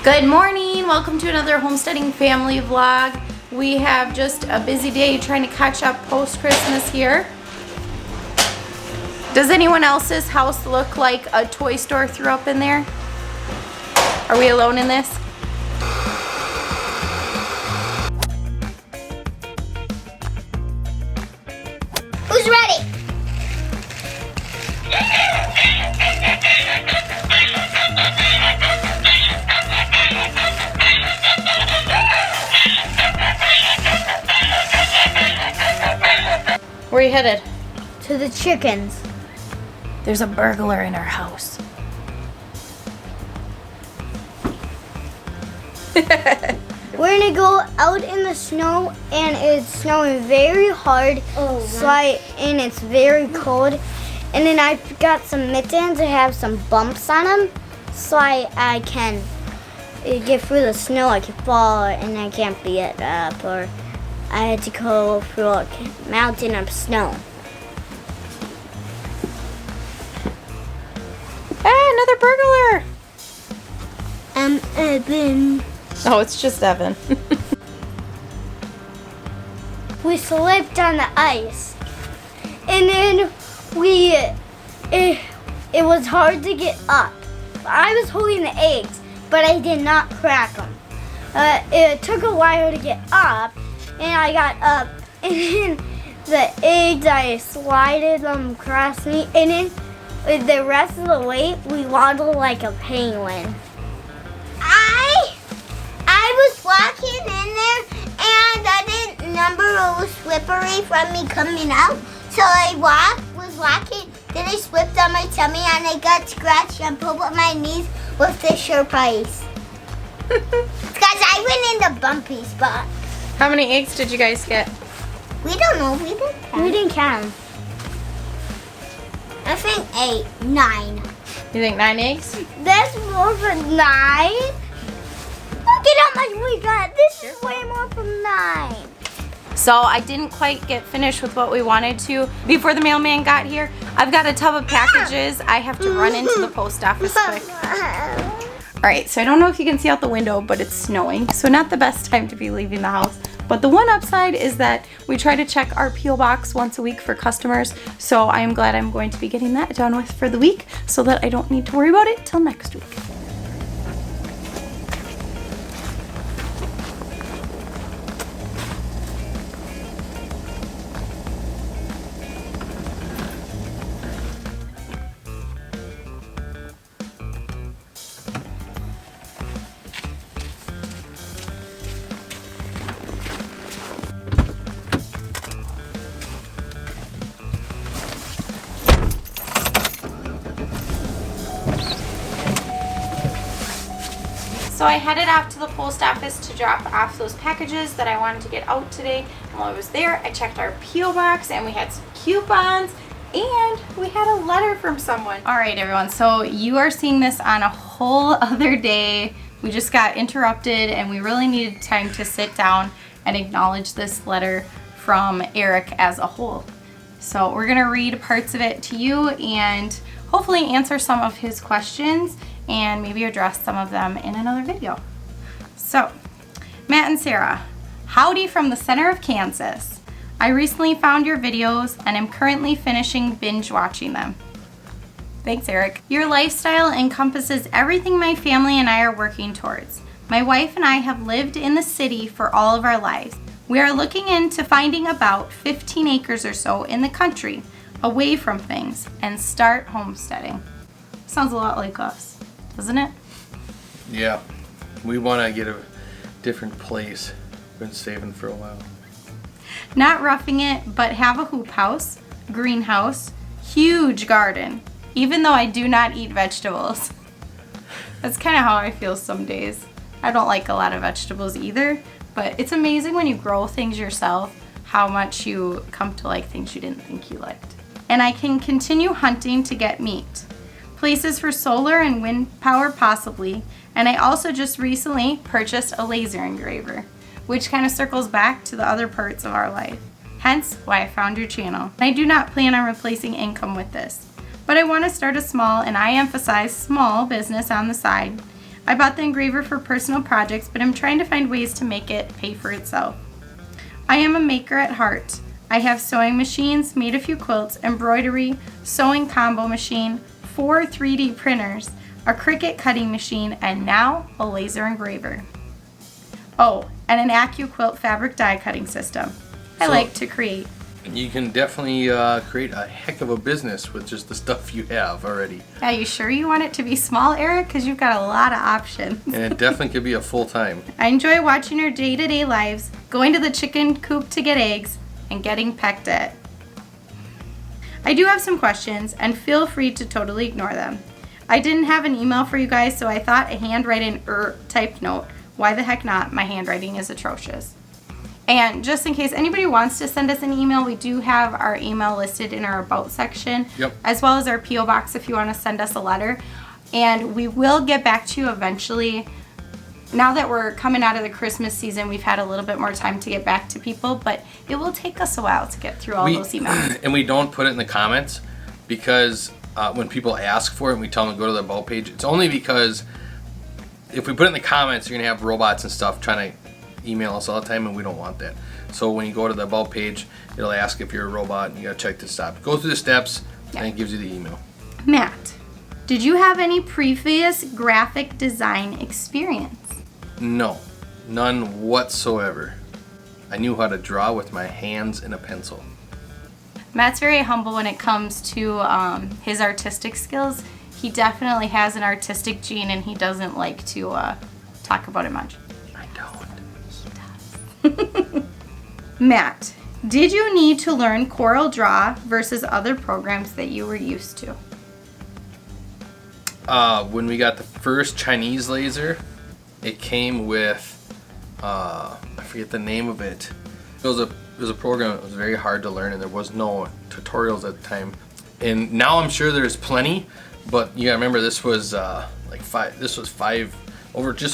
Good morning, welcome to another homesteading family vlog. We have just a busy day trying to catch up post-Christmas here. Does anyone else's house look like a toy store threw up in there? Are we alone in this? Who's ready? Where are you headed? To the chickens. There's a burglar in our house. We're gonna go out in the snow, and it's snowing very hard. And it's very cold. And then I got some mittens that have some bumps on them, so I can get through the snow. I can fall, and I can't be it up, or I had to go through a mountain of snow. Hey, another burglar! Evan. Oh, it's just Evan. We slipped on the ice, and then it was hard to get up. I was holding the eggs, but I did not crack them. It took a while to get up, and I got up, and then the eggs, I slided them across me, and then with the rest of the weight, we waddled like a penguin. I was walking in there, and I didn't remember it was slippery from me coming out. So I was walking, then I slipped on my tummy, and I got scratched and pulled up my knees with Fisher Price. Because I went in the bumpy spot. How many eggs did you guys get? We don't know. We didn't count. I think 8, 9. You think 9 eggs? That's more than 9. Look at how much we got. This is way more from 9. So I didn't quite get finished with what we wanted to before the mailman got here. I've got a tub of packages. I have to run into the post office quick. All right, so I don't know if you can see out the window, but it's snowing. So not the best time to be leaving the house. But the one upside is that we try to check our P.O. box once a week for customers. So I am glad I'm going to be getting that done with for the week so that I don't need to worry about it till next week. So I headed off to the post office to drop off those packages that I wanted to get out today. And while I was there, I checked our P.O. box and we had some coupons and we had a letter from someone. All right, everyone, so you are seeing this on a whole other day. We just got interrupted and we really needed time to sit down and acknowledge this letter from Eric as a whole. So we're gonna read parts of it to you and hopefully answer some of his questions and maybe address some of them in another video. So, Matt and Sara, howdy from the center of Kansas. I recently found your videos and am currently finishing binge watching them. Thanks, Eric. Your lifestyle encompasses everything my family and I are working towards. My wife and I have lived in the city for all of our lives. We are looking into finding about 15 acres or so in the country, away from things, and start homesteading. Sounds a lot like us, doesn't it? Yeah, we want to get a different place. Been saving for a while. Not roughing it, but have a hoop house, greenhouse, huge garden, even though I do not eat vegetables. That's kind of how I feel some days. I don't like a lot of vegetables either, but it's amazing when you grow things yourself how much you come to like things you didn't think you liked. And I can continue hunting to get meat. Places for solar and wind power possibly, and I also just recently purchased a laser engraver, which kind of circles back to the other parts of our life. Hence why I found your channel. I do not plan on replacing income with this, but I want to start a small, and I emphasize small, business on the side. I bought the engraver for personal projects, but I'm trying to find ways to make it pay for itself. I am a maker at heart. I have sewing machines, made a few quilts, embroidery, sewing combo machine, 4 3D printers, a Cricut cutting machine, and now a laser engraver. Oh, and an AccuQuilt fabric die cutting system. I like to create. You can definitely create a heck of a business with just the stuff you have already. Are you sure you want it to be small, Eric? Because you've got a lot of options. And it definitely could be a full-time. I enjoy watching your day-to-day lives, going to the chicken coop to get eggs, and getting pecked at. I do have some questions, and feel free to totally ignore them. I didn't have an email for you guys, so I thought a handwritten typed note. Why the heck not? My handwriting is atrocious. And just in case anybody wants to send us an email, we do have our email listed in our About section, as well as our P.O. Box if you want to send us a letter. And we will get back to you eventually. Now that we're coming out of the Christmas season, we've had a little bit more time to get back to people, but it will take us a while to get through all those emails. And we don't put it in the comments because when people ask for it and we tell them to go to the About page, it's only because if we put it in the comments, you're going to have robots and stuff trying to email us all the time, and we don't want that. So when you go to the About page, it'll ask if you're a robot, and you got to check the steps. Go through the steps, and it gives you the email. Matt, did you have any previous graphic design experience? No, none whatsoever. I knew how to draw with my hands and a pencil. Matt's very humble when it comes to his artistic skills. He definitely has an artistic gene, and he doesn't like to talk about it much. I don't. Matt, did you need to learn Corel Draw versus other programs that you were used to? When we got the first Chinese laser, it came with, I forget the name of it. It was a program that was very hard to learn, and there was no tutorials at the time. And now I'm sure there's plenty, but you gotta remember this was just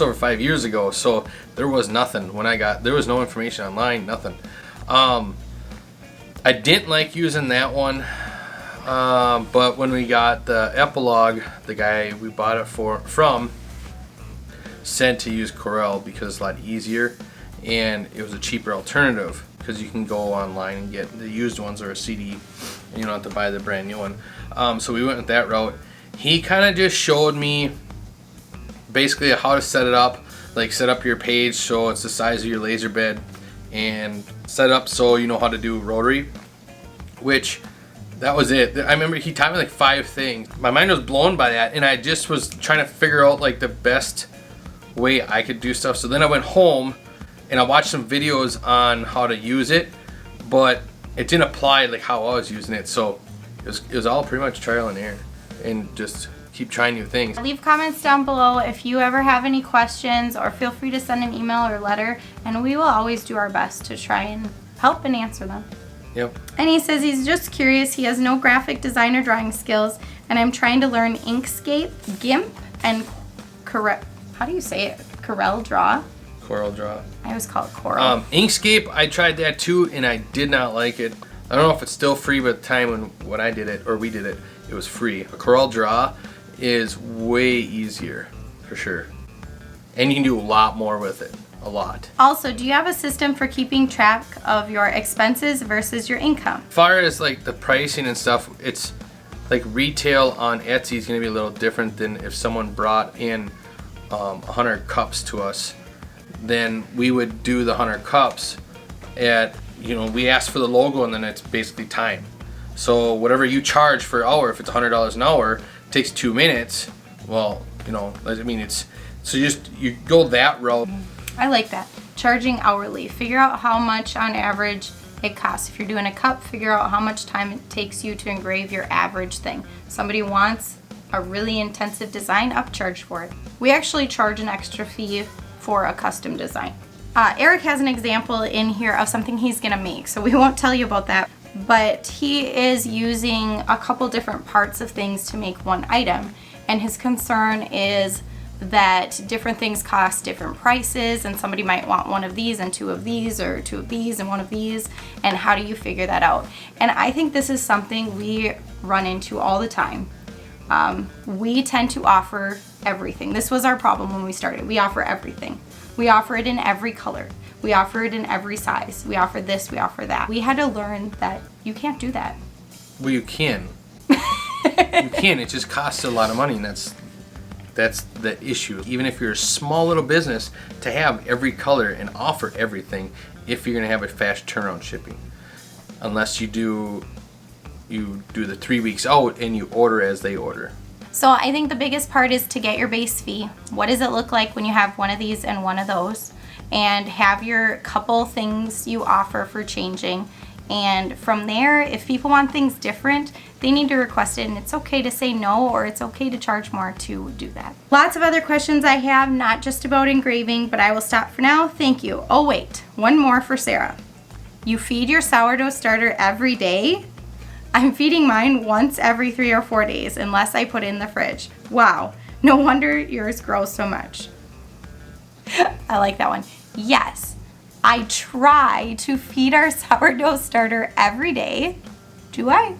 over 5 years ago, so there was nothing there was no information online, nothing. I didn't like using that one, but when we got the Epilogue, the guy we bought it from said to use Corel because it's a lot easier and it was a cheaper alternative because you can go online and get the used ones or a CD and you don't have to buy the brand new one. So we went with that route. He kind of just showed me basically how to set it up, like set up your page so it's the size of your laser bed and set it up so you know how to do rotary, which that was it. I remember he taught me like 5 things. My mind was blown by that, and I just was trying to figure out like the best way I could do stuff. So then I went home and I watched some videos on how to use it, but it didn't apply like how I was using it. So it was all pretty much trial and error and just keep trying new things. Leave comments down below if you ever have any questions, or feel free to send an email or letter, and we will always do our best to try and help and answer them. Yep. And he says he's just curious. He has no graphic design or drawing skills, and I'm trying to learn Inkscape, GIMP, and how do you say it? Corel Draw? Corel Draw. I always call it Corel. Inkscape, I tried that too, and I did not like it. I don't know if it's still free, but at the time when I did it, or we did it, it was free. Corel Draw is way easier, for sure. And you can do a lot more with it. A lot. Also, do you have a system for keeping track of your expenses versus your income? As far as like the pricing and stuff, it's like retail on Etsy is going to be a little different than if someone brought in 100 cups to us. Then we would do the 100 cups at, we ask for the logo and then it's basically time. So whatever you charge for an hour, if it's $100 an hour, takes 2 minutes. Well, so you go that route. I like that. Charging hourly. Figure out how much on average it costs. If you're doing a cup, figure out how much time it takes you to engrave your average thing. Somebody wants a really intensive design, upcharge for it. We actually charge an extra fee for a custom design. Eric has an example in here of something he's gonna make, so we won't tell you about that. But he is using a couple different parts of things to make one item, and his concern is that different things cost different prices, and somebody might want one of these and 2 of these, or 2 of these and 1 of these, and how do you figure that out? And I think this is something we run into all the time. We tend to offer everything. This was our problem when we started. We offer everything. We offer it in every color. We offer it in every size. We offer this, we offer that. We had to learn that you can't do that. Well, you can. You can. It just costs a lot of money, and that's the issue. Even if you're a small little business, to have every color and offer everything, if you're gonna have a fast turnaround shipping, unless you do the 3 weeks out and you order as they order. So I think the biggest part is to get your base fee. What does it look like when you have one of these and one of those? And have your couple things you offer for changing. And from there, if people want things different, they need to request it, and it's okay to say no, or it's okay to charge more to do that. Lots of other questions I have, not just about engraving, but I will stop for now. Thank you. Oh wait, one more for Sarah. You feed your sourdough starter every day? I'm feeding mine once every 3 or 4 days, unless I put it in the fridge. Wow, no wonder yours grows so much. I like that one. Yes, I try to feed our sourdough starter every day. Do I?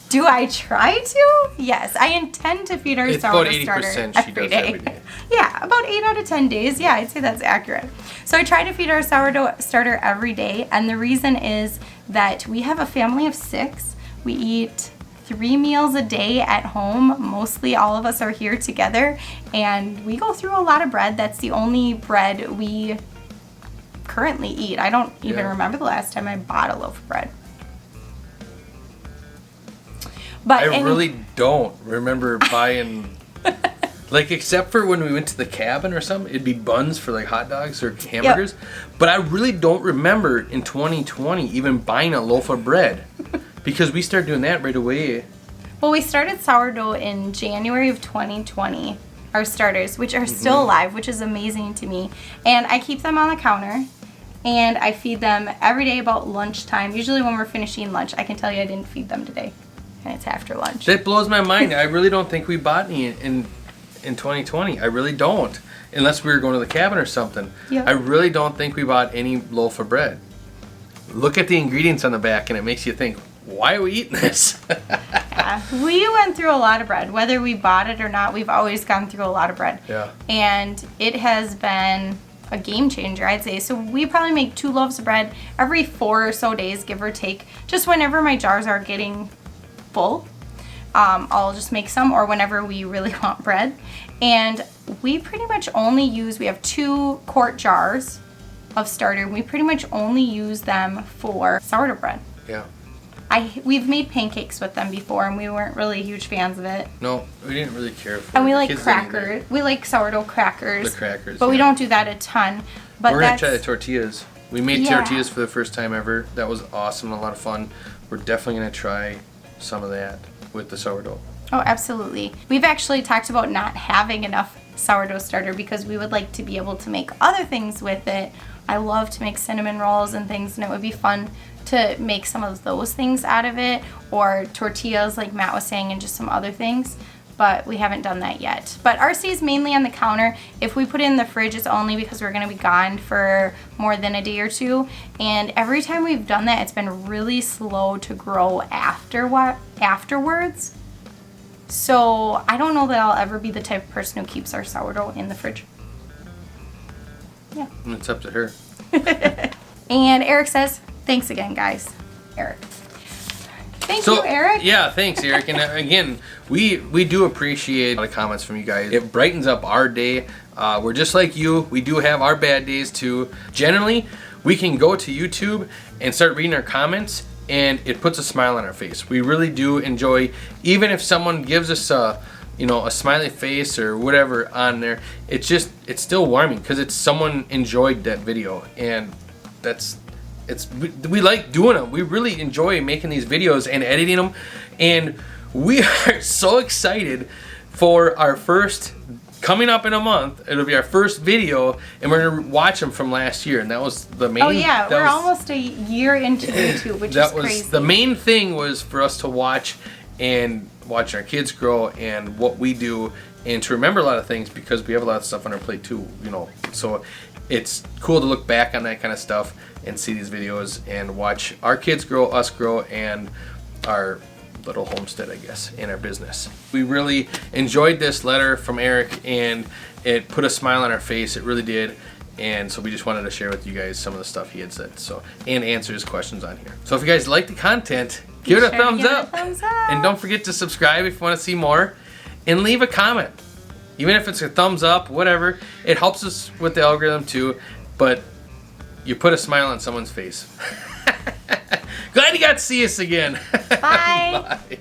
Do I try to? Yes, I intend to feed our sourdough starter every day. Yeah, about 8 out of 10 days. Yeah, I'd say that's accurate. So I try to feed our sourdough starter every day, and the reason is that we have a family of 6. We eat 3 meals a day at home. Mostly all of us are here together, and we go through a lot of bread. That's the only bread we currently eat. I don't even remember the last time I bought a loaf of bread. But I really don't remember buying, like, except for when we went to the cabin or something, it'd be buns for like hot dogs or hamburgers. Yep. But I really don't remember in 2020 even buying a loaf of bread because we started doing that right away. Well, we started sourdough in January of 2020, our starters, which are still alive, which is amazing to me. And I keep them on the counter, and I feed them every day about lunchtime. Usually when we're finishing lunch. I can tell you I didn't feed them today. And it's after lunch. That blows my mind. I really don't think we bought any in 2020. I really don't. Unless we were going to the cabin or something. Yep. I really don't think we bought any loaf of bread. Look at the ingredients on the back and it makes you think, why are we eating this? Yeah, we went through a lot of bread. Whether we bought it or not, we've always gone through a lot of bread. Yeah. And it has been a game changer, I'd say. So we probably make 2 loaves of bread every 4 or so days, give or take. Just whenever my jars are getting full, I'll just make some, or whenever we really want bread. And we pretty much only use, we have 2 quart jars of starter. We pretty much only use them for sourdough bread. Yeah. We've made pancakes with them before, and we weren't really huge fans of it. No, we didn't really care for it. And we like crackers. We like sourdough crackers. The crackers, but we don't do that a ton. But we're gonna try the tortillas. We made tortillas for the first time ever. That was awesome and a lot of fun. We're definitely gonna try some of that with the sourdough. Oh, absolutely. We've actually talked about not having enough sourdough starter because we would like to be able to make other things with it. I love to make cinnamon rolls and things, and it would be fun to make some of those things out of it, or tortillas like Matt was saying, and just some other things, but we haven't done that yet. But ours stays mainly on the counter. If we put it in the fridge, it's only because we're going to be gone for more than a day or 2, and every time we've done that, it's been really slow to grow afterwards. So I don't know that I'll ever be the type of person who keeps our sourdough in the fridge. Yeah. It's up to her. And Eric says, thanks again, guys. Eric. Thank you, Eric. Yeah, thanks, Eric. And again, we do appreciate the comments from you guys. It brightens up our day. We're just like you. We do have our bad days too. Generally, we can go to YouTube and start reading our comments, and it puts a smile on our face. We really do enjoy, even if someone gives us a smiley face or whatever on there, it's still warming because it's someone enjoyed that video, and we like doing them. We really enjoy making these videos and editing them, and we are so excited for our first, coming up in a month, it'll be our first video, and we're gonna watch them from last year, and that was the main. Oh yeah, we're almost a year into YouTube, which is crazy. The main thing was for us to watch our kids grow and what we do, and to remember a lot of things because we have a lot of stuff on our plate too, so it's cool to look back on that kind of stuff and see these videos and watch our kids grow, us grow, and our little homestead, I guess, in our business. We really enjoyed this letter from Eric, and it put a smile on our face. It really did. And so we just wanted to share with you guys some of the stuff he had said, so, and answer his questions on here. So if you guys like the content, give it a thumbs up. And don't forget to subscribe if you want to see more, and leave a comment. Even if it's a thumbs up, whatever, it helps us with the algorithm too, but you put a smile on someone's face. Glad you got to see us again. Bye. Bye.